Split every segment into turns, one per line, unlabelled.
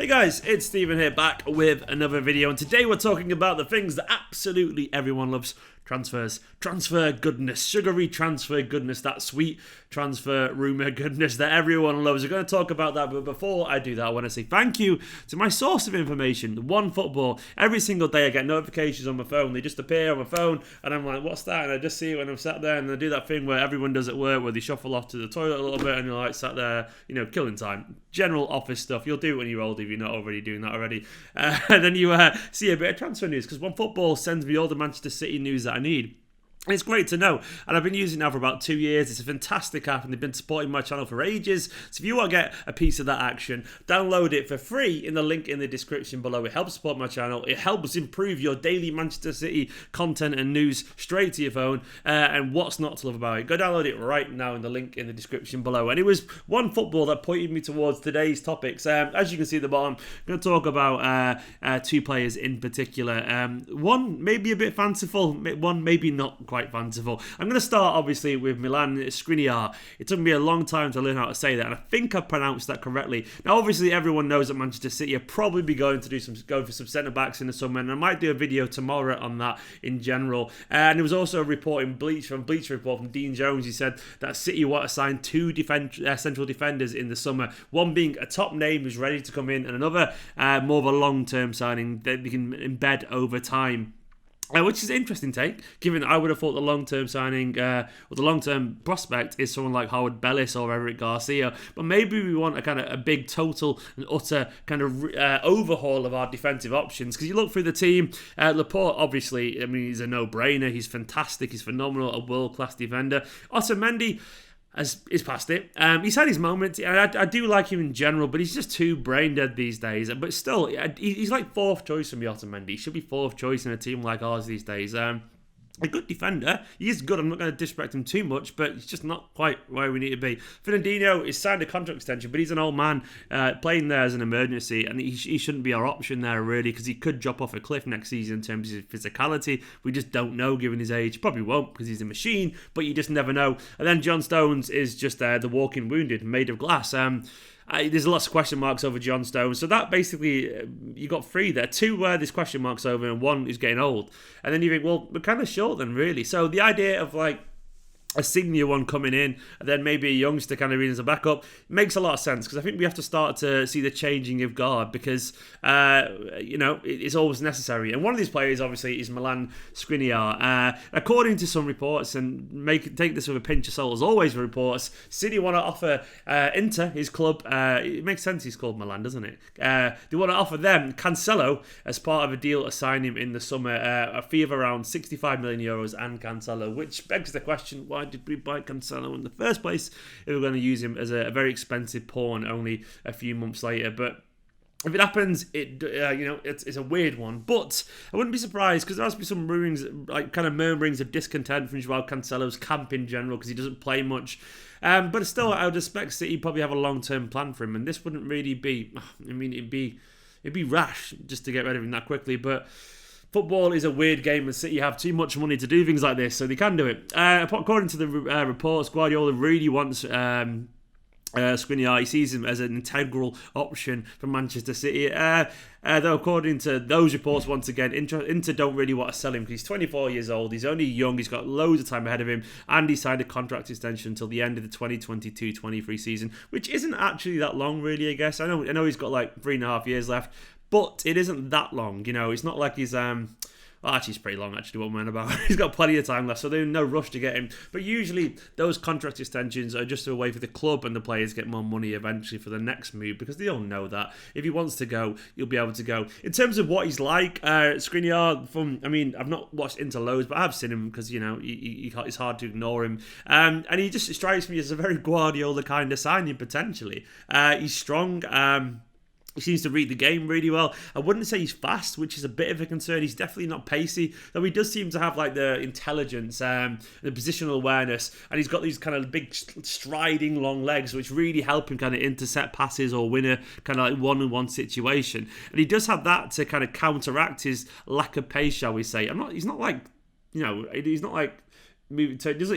Hey guys, it's Stephen here back with another video, and today we're talking about the things that absolutely everyone loves. Transfers, transfer goodness, sugary transfer goodness, that sweet transfer rumour goodness that everyone loves. We're going to talk about that, but before I do that, I want to say thank you to my source of information, One Football. Every single day I get notifications on my phone. They just appear on my phone, and I'm like, what's that? And I just see it when I'm sat there, and I do that thing where everyone does at work, where they shuffle off to the toilet a little bit, and you're like sat there, killing time. General office stuff. You'll do it when you're old if you're not already doing that already. And then you see a bit of transfer news, because One Football sends me all the Manchester City news that I need. And it's great to know, and I've been using it now for about 2 years. It's a fantastic app, and they've been supporting my channel for ages. So if you want to get a piece of that action, download it for free in the link in the description below. It helps support my channel. It helps improve your daily Manchester City content and news straight to your phone. And what's not to love about it? Go download it right now in the link in the description below. And it was One Football that pointed me towards today's topics. As you can see at the bottom, I'm going to talk about two players in particular. One maybe a bit fanciful, one maybe not quite fanciful. I'm going to start obviously with Milan Skriniar. It took me a long time to learn how to say that, and I think I pronounced that correctly. Now obviously everyone knows that Manchester City are probably be going for some centre backs in the summer, and I might do a video tomorrow on that in general. And there was also a report in Bleacher Report from Dean Jones. He said that City want to sign two central defenders in the summer, one being a top name who's ready to come in, and another more of a long-term signing that they can embed over time. Which is an interesting take, given that I would have thought the long-term signing, or the long-term prospect is someone like Howard Bellis or Eric Garcia. But maybe we want a kind of a big total and utter kind of overhaul of our defensive options. Because you look through the team, Laporte, obviously, I mean, he's a no-brainer. He's fantastic. He's phenomenal. A world-class defender. Otamendi he's past it. He's had his moments. I do like him in general, but he's just too brain dead these days. But still, he's like fourth choice for me, Otamendi. He should be fourth choice in a team like ours these days. A good defender. He is good. I'm not going to disrespect him too much, but he's just not quite where we need to be. Fernandinho is signed a contract extension, but he's an old man playing there as an emergency, and he shouldn't be our option there, really, because he could drop off a cliff next season in terms of his physicality. We just don't know, given his age. Probably won't, because he's a machine, but you just never know. And then John Stones is just the walking wounded, made of glass. There's lots of question marks over John Stones. So that basically, you got three there. Two where there's question marks over, and one is getting old. And then you think, well, we're kind of short then, really. So the idea of like a senior one coming in, and then maybe a youngster kind of in as a backup, makes a lot of sense, because I think we have to start to see the changing of guard, because it's always necessary. And one of these players obviously is Milan Skriniar. According to some reports, and take this with a pinch of salt as always with reports, City want to offer Inter, his club, it makes sense he's called Milan, doesn't it? They want to offer them Cancelo as part of a deal to sign him in the summer, a fee of around 65 million euros and Cancelo, which begs the question, why did we buy Cancelo in the first place if we're going to use him as a very expensive pawn only a few months later? But if it happens, it's a weird one. But I wouldn't be surprised, because there has to be some murmurings of discontent from Joao Cancelo's camp in general, because he doesn't play much. But still, I would expect City probably have a long-term plan for him, and this wouldn't really be. I mean, it'd be rash just to get rid of him that quickly, but football is a weird game, and City have too much money to do things like this, so they can do it. According to the reports, Guardiola really wants Skriniar. He sees him as an integral option for Manchester City. Though according to those reports, once again, Inter don't really want to sell him, because he's 24 years old, he's only young, he's got loads of time ahead of him, and he signed a contract extension until the end of the 2022-23 season, which isn't actually that long, really, I guess. I know he's got like 3.5 years left, but it isn't that long, It's not like he's well, actually, it's pretty long, actually, what I'm on about. He's got plenty of time left, so there's no rush to get him. But usually, those contract extensions are just a way for the club and the players get more money eventually for the next move, because they all know that. If he wants to go, he'll be able to go. In terms of what he's like, Skriniar, I've not watched Inter loads, but I have seen him, because, it's hard to ignore him. And he just strikes me as a very Guardiola kind of signing, potentially. He's strong. He seems to read the game really well. I wouldn't say he's fast, which is a bit of a concern. He's definitely not pacey, though he does seem to have like the intelligence, the positional awareness, and he's got these kind of big striding long legs, which really help him kind of intercept passes or win a kind of like one-on-one situation. And he does have that to kind of counteract his lack of pace, shall we say. He's not like He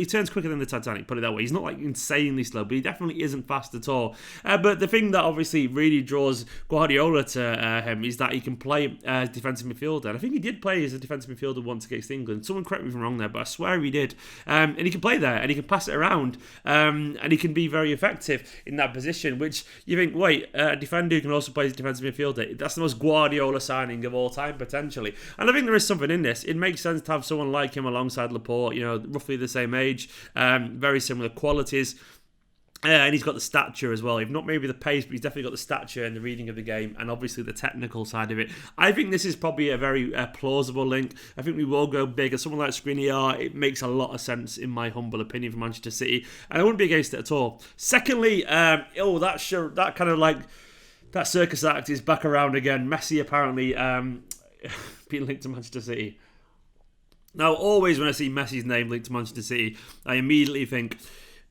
turns quicker than the Titanic, put it that way. He's not like insanely slow, but he definitely isn't fast at all. But the thing that obviously really draws Guardiola to him is that he can play as defensive midfielder. And I think he did play as a defensive midfielder once against England. Someone correct me if I'm wrong there, but I swear he did. And he can play there, and he can pass it around, and he can be very effective in that position, which you think, wait, a defender who can also play as a defensive midfielder, that's the most Guardiola signing of all time, potentially. And I think there is something in this. It makes sense to have someone like him alongside Laporte, roughly the same age, very similar qualities. And he's got the stature as well. If not maybe the pace, but he's definitely got the stature and the reading of the game, and obviously the technical side of it. I think this is probably a very plausible link. I think we will go big. As someone like Skriniar, it makes a lot of sense, in my humble opinion, for Manchester City. And I wouldn't be against it at all. Secondly, that kind of like, that circus act is back around again. Messi apparently being linked to Manchester City. Now, always when I see Messi's name linked to Manchester City, I immediately think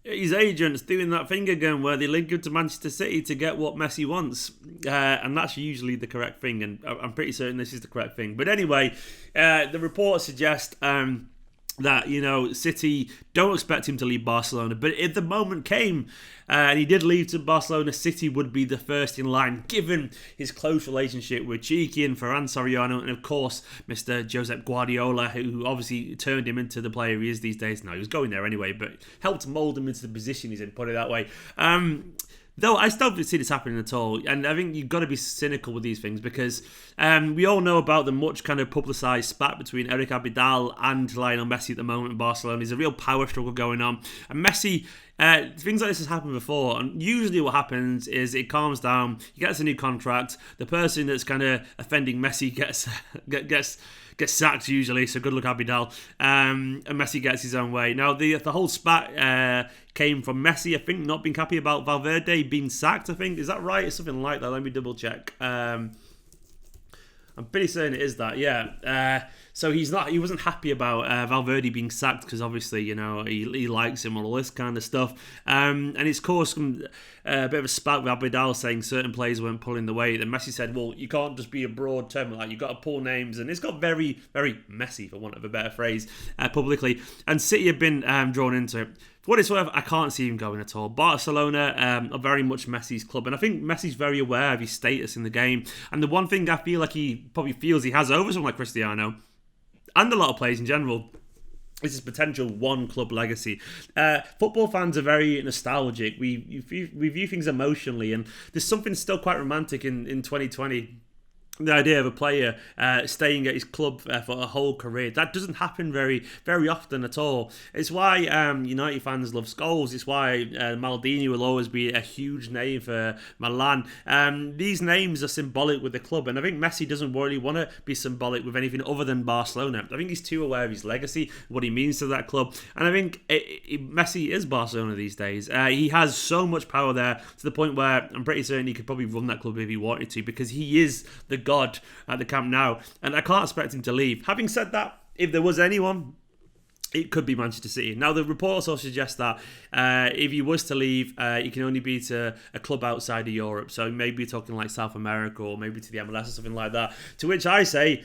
his agent's doing that thing again where they link him to Manchester City to get what Messi wants. And that's usually the correct thing, and I'm pretty certain this is the correct thing. But anyway, the reports suggest that, City don't expect him to leave Barcelona. But if the moment came and he did leave to Barcelona, City would be the first in line, given his close relationship with Cheeky and Ferran Soriano, and of course, Mr. Josep Guardiola, who obviously turned him into the player he is these days. Now, he was going there anyway, but helped mould him into the position he's in, put it that way. Though I still don't see this happening at all, and I think you've got to be cynical with these things, because we all know about the much kind of publicised spat between Eric Abidal and Lionel Messi at the moment in Barcelona. There's a real power struggle going on, and Messi, things like this has happened before, and usually what happens is it calms down, he gets a new contract, the person that's kind of offending Messi gets sacked usually, so good luck Abidal, and Messi gets his own way. Now the whole spat came from Messi, I think, not being happy about Valverde being sacked, I think. Is that right? It's something like that. Let me double check. I'm pretty certain it is that, yeah. So he wasn't happy about Valverde being sacked because obviously, he likes him and all this kind of stuff. And it's caused a bit of a spat with Abidal saying certain players weren't pulling the weight. And Messi said, well, you can't just be a broad term, like you've got to pull names. And it's got very, very messy, for want of a better phrase, publicly. And City have been drawn into it. For what it's worth, I can't see him going at all. Barcelona are very much Messi's club, and I think Messi's very aware of his status in the game. And the one thing I feel like he probably feels he has over someone like Cristiano, and a lot of players in general, is his potential one-club legacy. Football fans are very nostalgic. We view things emotionally, and there's something still quite romantic in 2020. The idea of a player staying at his club for a whole career. That doesn't happen very, very often at all. It's why United fans love Scholes. It's why Maldini will always be a huge name for Milan. These names are symbolic with the club, and I think Messi doesn't really want to be symbolic with anything other than Barcelona. I think he's too aware of his legacy, what he means to that club, and I think Messi is Barcelona these days. He has so much power there to the point where I'm pretty certain he could probably run that club if he wanted to, because he is the god at the Camp Nou, and I can't expect him to leave. Having said that, if there was anyone, it could be Manchester City. Now, the report also suggests that if he was to leave, he can only be to a club outside of Europe. So maybe talking like South America, or maybe to the MLS or something like that. To which I say,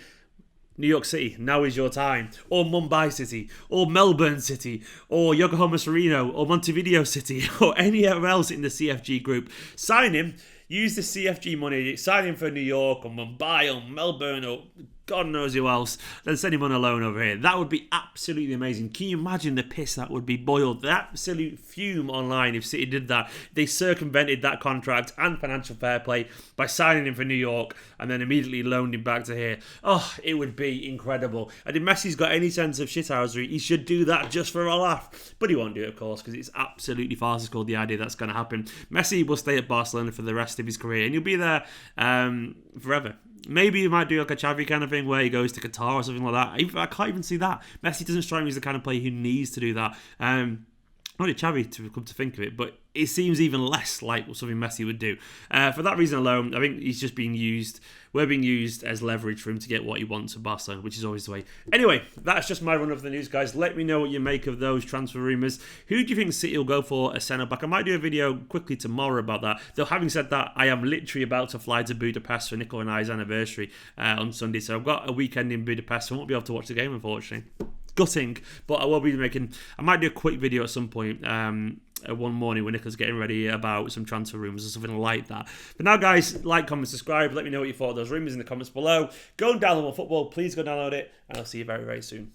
New York City, now is your time. Or Mumbai City, or Melbourne City, or Yokohama Sereno, or Montevideo City, or anywhere else in the CFG group. Sign him. Use the CFG money, sign him for New York or Mumbai or Melbourne or God knows who else, then send him on a loan over here. That would be absolutely amazing. Can you imagine the piss that would be boiled? The absolute fume online if City did that. They circumvented that contract and financial fair play by signing him for New York and then immediately loaned him back to here. Oh, it would be incredible. And if Messi's got any sense of shithousery, he should do that just for a laugh. But he won't do it, of course, because it's absolutely farcical, the idea that's going to happen. Messi will stay at Barcelona for the rest of his career, and he'll be there forever. Maybe he might do like a Xavi kind of thing where he goes to Qatar or something like that. I can't even see that. Messi doesn't strike me as the kind of player who needs to do that. Not a Xavi, to come to think of it, but it seems even less like something Messi would do. For that reason alone, I think he's just being used. We're being used as leverage for him to get what he wants at Barcelona, which is always the way. Anyway, that's just my run of the news, guys. Let me know what you make of those transfer rumours. Who do you think City will go for as centre-back? I might do a video quickly tomorrow about that. Though, having said that, I am literally about to fly to Budapest for Nicola and I's anniversary on Sunday. So I've got a weekend in Budapest, so I won't be able to watch the game, unfortunately. gutting, but I will be I might do a quick video at some point one morning when Nico's getting ready about some transfer rumours or something like that. But now, guys, like, comment, subscribe. Let me know what you thought of those rumours in the comments below. Go and download more football. Please go download it, and I'll see you very, very soon.